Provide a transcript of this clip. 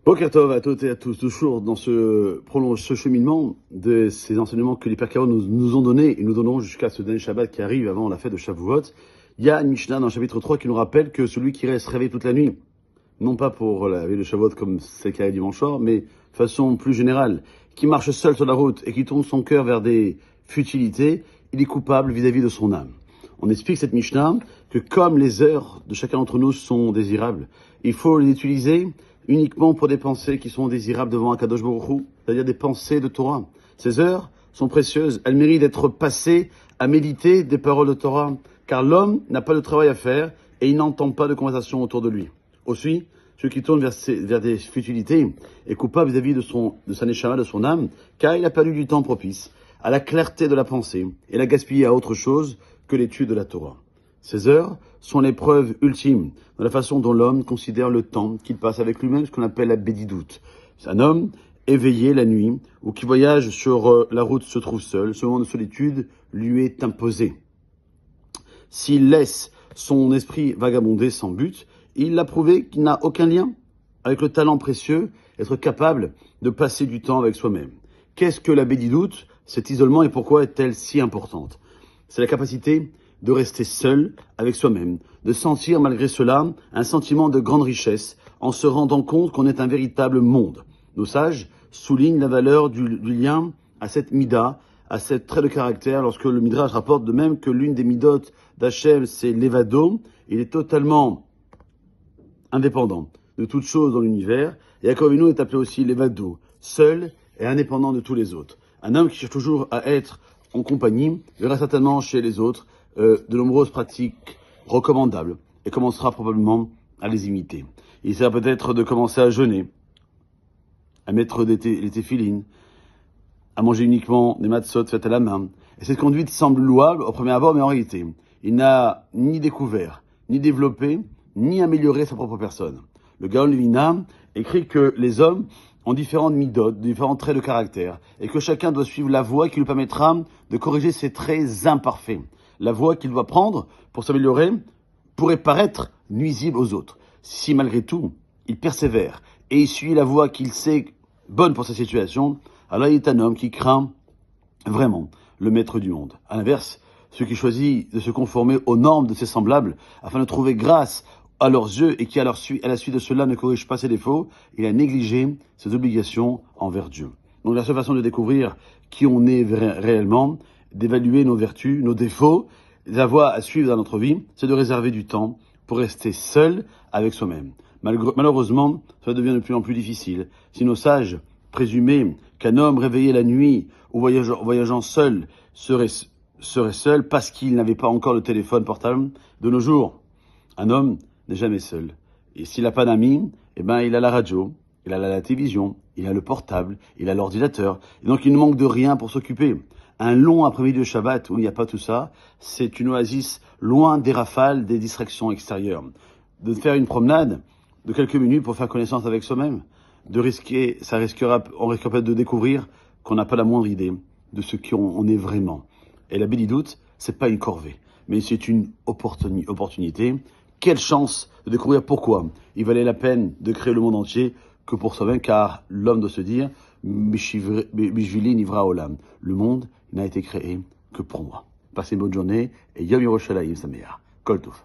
Boker Tov à toutes et à tous, toujours dans ce cheminement de ces enseignements que les Pères Karo nous ont donnés et nous donneront jusqu'à ce dernier Shabbat qui arrive avant la fête de Shavuot. Il y a une Mishnah dans le chapitre 3 qui nous rappelle que celui qui reste réveillé toute la nuit, non pas pour la veille de Shavuot comme c'est le cas dimanche soir, mais de façon plus générale, qui marche seul sur la route et qui tourne son cœur vers des futilités, il est coupable vis-à-vis de son âme. On explique cette Mishnah que comme les heures de chacun d'entre nous sont désirables, il faut les utiliser uniquement pour des pensées qui sont désirables devant Akadosh Baruch Hu, c'est-à-dire des pensées de Torah. Ces heures sont précieuses, elles méritent d'être passées à méditer des paroles de Torah, car l'homme n'a pas de travail à faire et il n'entend pas de conversation autour de lui. Aussi, celui qui tourne vers des futilités est coupable vis-à-vis de sa neshama, de son âme, car il a perdu du temps propice à la clarté de la pensée et l'a gaspillé à autre chose que l'étude de la Torah. Ces heures sont l'épreuve ultime de la façon dont l'homme considère le temps qu'il passe avec lui-même, ce qu'on appelle la bédidoute. C'est un homme éveillé la nuit ou qui voyage sur la route se trouve seul. Ce moment de solitude lui est imposé. S'il laisse son esprit vagabonder sans but, il a prouvé qu'il n'a aucun lien avec le talent précieux, être capable de passer du temps avec soi-même. Qu'est-ce que la bédidoute, cet isolement, et pourquoi est-elle si importante? C'est la capacité de rester seul avec soi-même, de sentir malgré cela un sentiment de grande richesse en se rendant compte qu'on est un véritable monde. Nos sages soulignent la valeur du lien à cette mida, à cette trait de caractère, lorsque le Midrash rapporte de même que l'une des midot d'Hachem, c'est l'évado, il est totalement indépendant de toute chose dans l'univers, et Yaakov Avinu est appelé aussi l'évado, seul et indépendant de tous les autres. Un homme qui cherche toujours à être en compagnie verra certainement chez les autres de nombreuses pratiques recommandables et commencera probablement à les imiter. Il sert peut-être de commencer à jeûner, à mettre les téphilines, à manger uniquement des matzot faites à la main. Et cette conduite semble louable au premier abord, mais en réalité, il n'a ni découvert, ni développé, ni amélioré sa propre personne. Le Gaon Levina écrit que les hommes ont différentes midot, différents traits de caractère, et que chacun doit suivre la voie qui lui permettra de corriger ses traits imparfaits. La voie qu'il doit prendre pour s'améliorer pourrait paraître nuisible aux autres. Si malgré tout, il persévère et il suit la voie qu'il sait bonne pour sa situation, alors il est un homme qui craint vraiment le maître du monde. À l'inverse, celui qui choisit de se conformer aux normes de ses semblables afin de trouver grâce à leurs yeux et qui à la suite de cela ne corrige pas ses défauts, il a négligé ses obligations envers Dieu. Donc la seule façon de découvrir qui on est réellement, d'évaluer nos vertus, nos défauts, la voie à suivre dans notre vie, c'est de réserver du temps pour rester seul avec soi-même. Malheureusement, ça devient de plus en plus difficile. Si nos sages présumaient qu'un homme réveillé la nuit ou voyageant seul serait seul parce qu'il n'avait pas encore le téléphone portable, de nos jours, un homme n'est jamais seul. Et s'il n'a pas d'amis, il a la radio, il a la télévision, il a le portable, il a l'ordinateur. Et donc il ne manque de rien pour s'occuper. Un long après-midi de Shabbat où il n'y a pas tout ça, c'est une oasis loin des rafales, des distractions extérieures. De faire une promenade de quelques minutes pour faire connaissance avec soi-même, on risquera peut-être de découvrir qu'on n'a pas la moindre idée de ce qu'on est vraiment. Et la bédidoute, c'est pas une corvée, mais c'est une opportunité. Quelle chance de découvrir pourquoi il valait la peine de créer le monde entier que pour soi-même, car l'homme doit se dire Bishvili Nivra Olam. Le monde n'a été créé que pour moi. Passez une bonne journée et Yom Yerushalayim Sameach. Kol Tov.